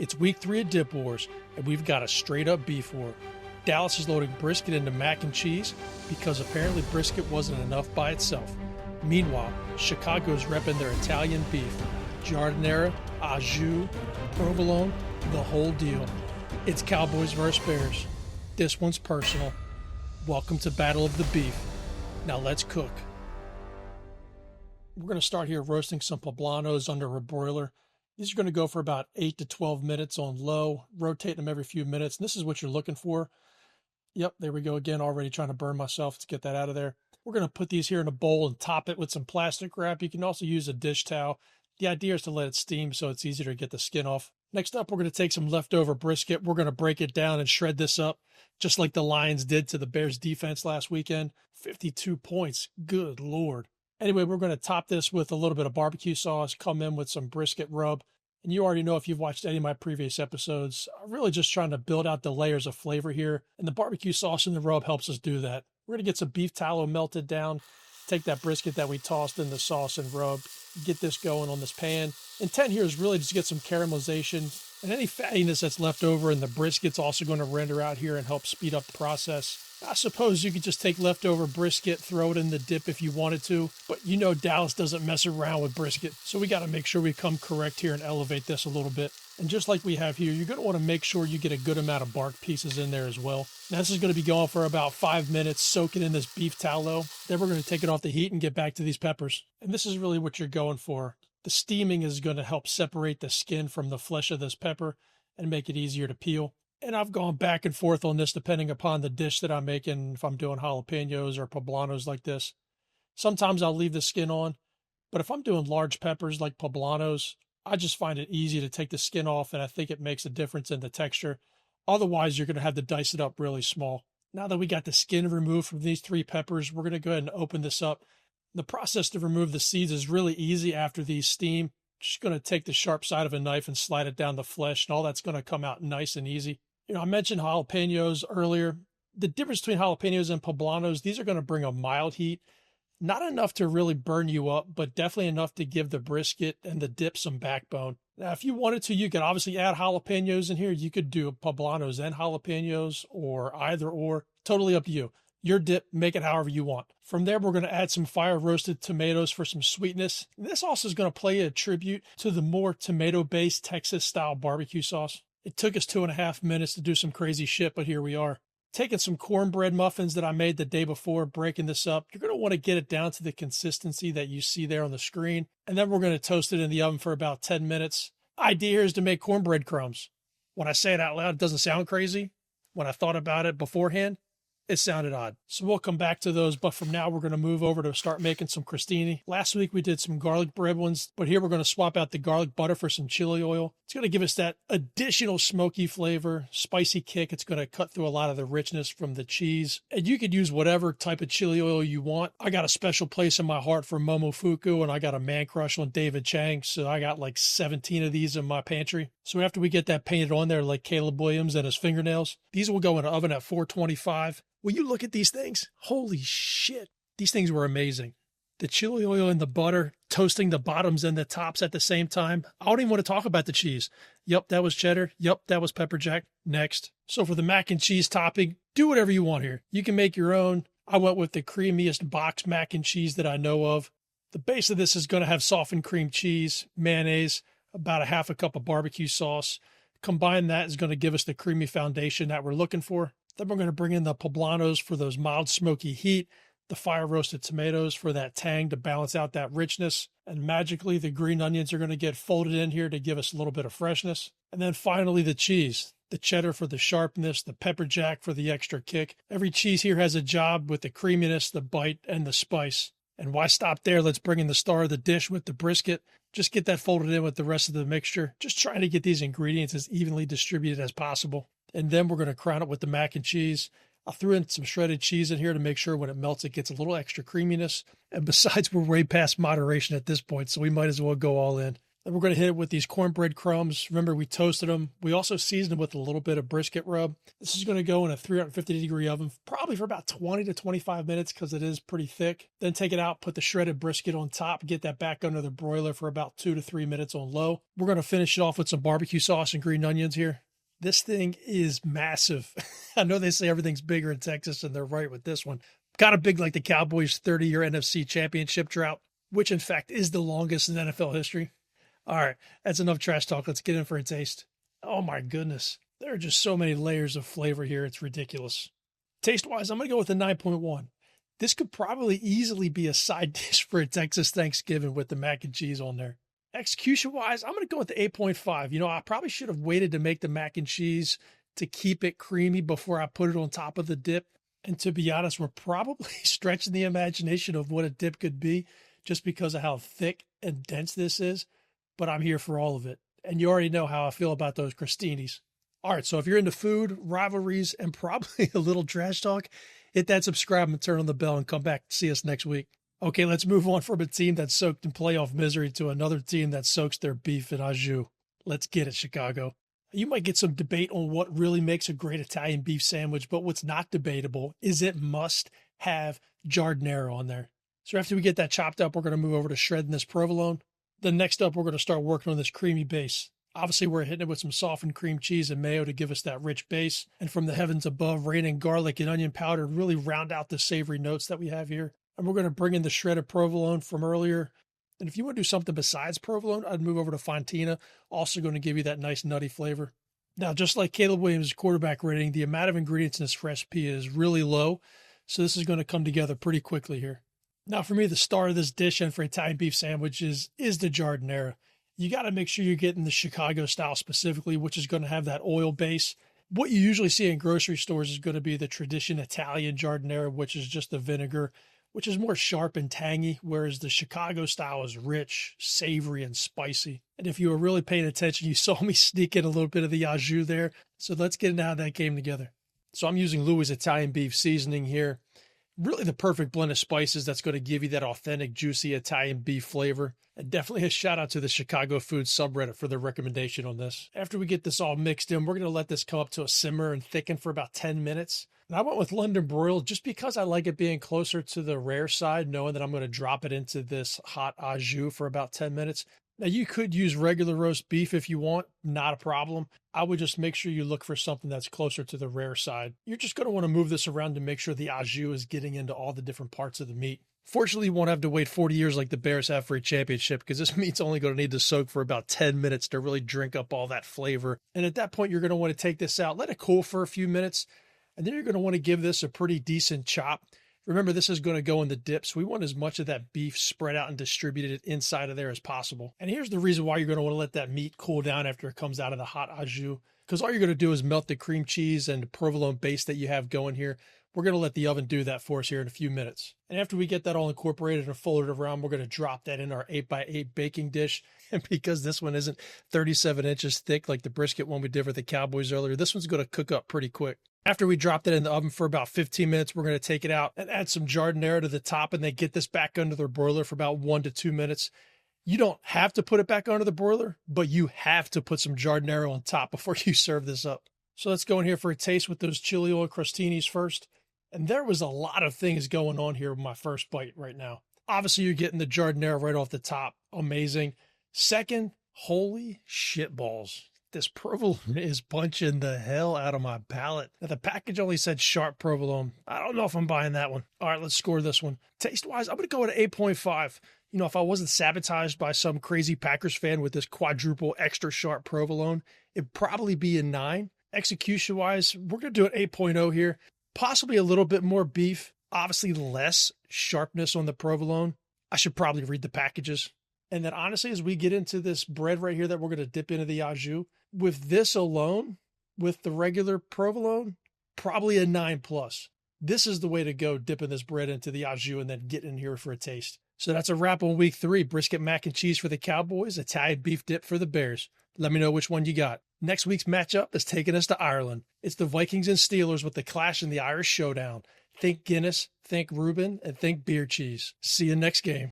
It's week 3 of Dip Wars, and we've got a straight-up beef war. Dallas is loading brisket into mac and cheese because apparently brisket wasn't enough by itself. Meanwhile, Chicago's repping their Italian beef, giardiniera, au jus, provolone, the whole deal. It's Cowboys versus Bears. This one's personal. Welcome to Battle of the Beef. Now let's cook. We're going to start here roasting some poblanos under a broiler. These are going to go for about 8 to 12 minutes on low, rotating them every few minutes. And this is what you're looking for. Yep, there we go again, already trying to burn myself to get that out of there. We're going to put these here in a bowl and top it with some plastic wrap. You can also use a dish towel. The idea is to let it steam so it's easier to get the skin off. Next up, we're going to take some leftover brisket. We're going to break it down and shred this up, just like the Lions did to the Bears defense last weekend. 52 points. Good Lord. Anyway, we're going to top this with a little bit of barbecue sauce, come in with some brisket rub. And you already know if you've watched any of my previous episodes, I'm really just trying to build out the layers of flavor here. And the barbecue sauce and the rub helps us do that. We're going to get some beef tallow melted down, take that brisket that we tossed in the sauce and rub, get this going on this pan. Intent here is really just get some caramelization, and any fattiness that's left over in the brisket's also going to render out here and help speed up the process. I suppose you could just take leftover brisket, throw it in the dip if you wanted to, but you know Dallas doesn't mess around with brisket, so we got to make sure we come correct here and elevate this a little bit. And just like we have here, you're going to want to make sure you get a good amount of bark pieces in there as well. Now this is going to be going for about 5 minutes, soaking in this beef tallow. Then we're going to take it off the heat and get back to these peppers. And this is really what you're going for. The steaming is going to help separate the skin from the flesh of this pepper and make it easier to peel. And I've gone back and forth on this depending upon the dish that I'm making, if I'm doing jalapenos or poblanos like this. Sometimes I'll leave the skin on, but if I'm doing large peppers like poblanos, I just find it easy to take the skin off, and I think it makes a difference in the texture. Otherwise, you're going to have to dice it up really small. Now that we got the skin removed from these 3 peppers, we're going to go ahead and open this up. The process to remove the seeds is really easy after these steam. Just going to take the sharp side of a knife and slide it down the flesh, and all that's going to come out nice and easy. You know, I mentioned jalapenos earlier. The difference between jalapenos and poblanos, these are going to bring a mild heat. Not enough to really burn you up, but definitely enough to give the brisket and the dip some backbone. Now, if you wanted to, you could obviously add jalapenos in here. You could do poblanos and jalapenos or either or. Totally up to you. Your dip, make it however you want. From there, we're going to add some fire roasted tomatoes for some sweetness. This also is going to play a tribute to the more tomato-based Texas-style barbecue sauce. It took us 2.5 minutes to do some crazy shit, but here we are. Taking some cornbread muffins that I made the day before, breaking this up. You're going to want to get it down to the consistency that you see there on the screen. And then we're going to toast it in the oven for about 10 minutes. Idea here is to make cornbread crumbs. When I say it out loud, it doesn't sound crazy. When I thought about it beforehand, it sounded odd. So we'll come back to those, but from now we're going to move over to start making some crostini. Last week we did some garlic bread ones, but here we're going to swap out the garlic butter for some chili oil. It's going to give us that additional smoky flavor, spicy kick. It's going to cut through a lot of the richness from the cheese. And you could use whatever type of chili oil you want. I got a special place in my heart for Momofuku, and I got a man crush on David Chang, so I got like 17 of these in my pantry. So after we get that painted on there like Caleb Williams and his fingernails, these will go in an oven at 425. Will you look at these things? Holy shit. These things were amazing. The chili oil and the butter, toasting the bottoms and the tops at the same time. I don't even want to talk about the cheese. Yep, that was cheddar. Yep, that was pepper jack. Next. So for the mac and cheese topping, do whatever you want here. You can make your own. I went with the creamiest box mac and cheese that I know of. The base of this is going to have softened cream cheese, mayonnaise, about a half a cup of barbecue sauce. Combine that is going to give us the creamy foundation that we're looking for. Then we're going to bring in the poblanos for those mild smoky heat, the fire roasted tomatoes for that tang to balance out that richness, and magically the green onions are going to get folded in here to give us a little bit of freshness. And then finally the cheese, the cheddar for the sharpness, the pepper jack for the extra kick. Every cheese here has a job with the creaminess, the bite, and the spice. And why stop there? Let's bring in the star of the dish with the brisket. Just get that folded in with the rest of the mixture. Just trying to get these ingredients as evenly distributed as possible. And then we're going to crown it with the mac and cheese. I threw in some shredded cheese in here to make sure when it melts, it gets a little extra creaminess. And besides, we're way past moderation at this point, so we might as well go all in. Then we're going to hit it with these cornbread crumbs. Remember, we toasted them. We also seasoned them with a little bit of brisket rub. This is going to go in a 350-degree oven, probably for about 20 to 25 minutes because it is pretty thick. Then take it out, put the shredded brisket on top, get that back under the broiler for about 2 to 3 minutes on low. We're going to finish it off with some barbecue sauce and green onions here. This thing is massive. I know they say everything's bigger in Texas, and they're right with this one. Kind of big like the Cowboys' 30-year NFC championship drought, which in fact is the longest in NFL history. All right, that's enough trash talk. Let's get in for a taste. Oh my goodness. There are just so many layers of flavor here. It's ridiculous. Taste-wise, I'm going to go with a 9.1. This could probably easily be a side dish for a Texas Thanksgiving with the mac and cheese on there. Execution-wise, I'm going to go with the 8.5. You know, I probably should have waited to make the mac and cheese to keep it creamy before I put it on top of the dip. And to be honest, we're probably stretching the imagination of what a dip could be just because of how thick and dense this is. But I'm here for all of it. And you already know how I feel about those crostinis. All right, so if you're into food, rivalries, and probably a little trash talk, hit that subscribe and turn on the bell and come back to see us next week. Okay, let's move on from a team that's soaked in playoff misery to another team that soaks their beef in au jus. Let's get it, Chicago. You might get some debate on what really makes a great Italian beef sandwich, but what's not debatable is it must have giardiniera on there. So after we get that chopped up, we're going to move over to shredding this provolone. Then next up, we're going to start working on this creamy base. Obviously, we're hitting it with some softened cream cheese and mayo to give us that rich base. And from the heavens above, raining garlic and onion powder to really round out the savory notes that we have here. And we're going to bring in the shredded provolone from earlier. And if you want to do something besides provolone, I'd move over to fontina, also going to give you that nice nutty flavor. Now, just like Caleb Williams' quarterback rating, the amount of ingredients in this recipe is really low. So this is going to come together pretty quickly here. Now, for me, the star of this dish and for Italian beef sandwiches is the giardiniera. You got to make sure you're getting the Chicago style specifically, which is going to have that oil base. What you usually see in grocery stores is going to be the tradition Italian giardiniera, which is just the vinegar, which is more sharp and tangy, whereas the Chicago style is rich, savory, and spicy. And if you were really paying attention, you saw me sneak in a little bit of the au jus there. So let's get into how that came together. So I'm using Louis Italian beef seasoning here. Really the perfect blend of spices that's going to give you that authentic, juicy Italian beef flavor. And definitely a shout out to the Chicago Food subreddit for their recommendation on this. After we get this all mixed in, we're going to let this come up to a simmer and thicken for about 10 minutes. And I went with London broiled just because I like it being closer to the rare side, knowing that I'm going to drop it into this hot au jus for about 10 minutes. Now, you could use regular roast beef if you want, not a problem. I would just make sure you look for something that's closer to the rare side. You're just going to want to move this around to make sure the au jus is getting into all the different parts of the meat. Fortunately, you won't have to wait 40 years like the Bears have for a championship because this meat's only going to need to soak for about 10 minutes to really drink up all that flavor. And at that point, you're going to want to take this out, let it cool for a few minutes, and then you're going to want to give this a pretty decent chop. Remember, this is going to go in the dip, so we want as much of that beef spread out and distributed inside of there as possible. And here's the reason why you're going to want to let that meat cool down after it comes out of the hot au jus, because all you're going to do is melt the cream cheese and the provolone base that you have going here. We're going to let the oven do that for us here in a few minutes. And after we get that all incorporated and folded around, we're going to drop that in our 8x8 baking dish. And because this one isn't 37 inches thick like the brisket one we did with the Cowboys earlier, this one's going to cook up pretty quick. After we drop that in the oven for about 15 minutes, we're going to take it out and add some giardiniera to the top and then get this back under the broiler for about 1 to 2 minutes. You don't have to put it back under the broiler, but you have to put some giardiniera on top before you serve this up. So let's go in here for a taste with those chili oil crostinis first. And there was a lot of things going on here with my first bite right now. Obviously, you're getting the giardiniera right off the top. Amazing. Second, holy shit balls. This provolone is punching the hell out of my palate. Now, the package only said sharp provolone. I don't know if I'm buying that one. All right, let's score this one. Taste-wise, I'm going to go at 8.5. You know, if I wasn't sabotaged by some crazy Packers fan with this quadruple extra sharp provolone, it'd probably be a 9. Execution-wise, we're going to do an 8.0 here. Possibly a little bit more beef. Obviously, less sharpness on the provolone. I should probably read the packages. And then honestly, as we get into this bread right here that we're going to dip into the au jus, with this alone, with the regular provolone, probably a 9+. This is the way to go, dipping this bread into the au jus and then get in here for a taste. So that's a wrap on week 3. Brisket mac and cheese for the Cowboys, Italian beef dip for the Bears. Let me know which one you got. Next week's matchup is taking us to Ireland. It's the Vikings and Steelers with the clash in the Irish showdown. Think Guinness, think Reuben, and think beer cheese. See you next game.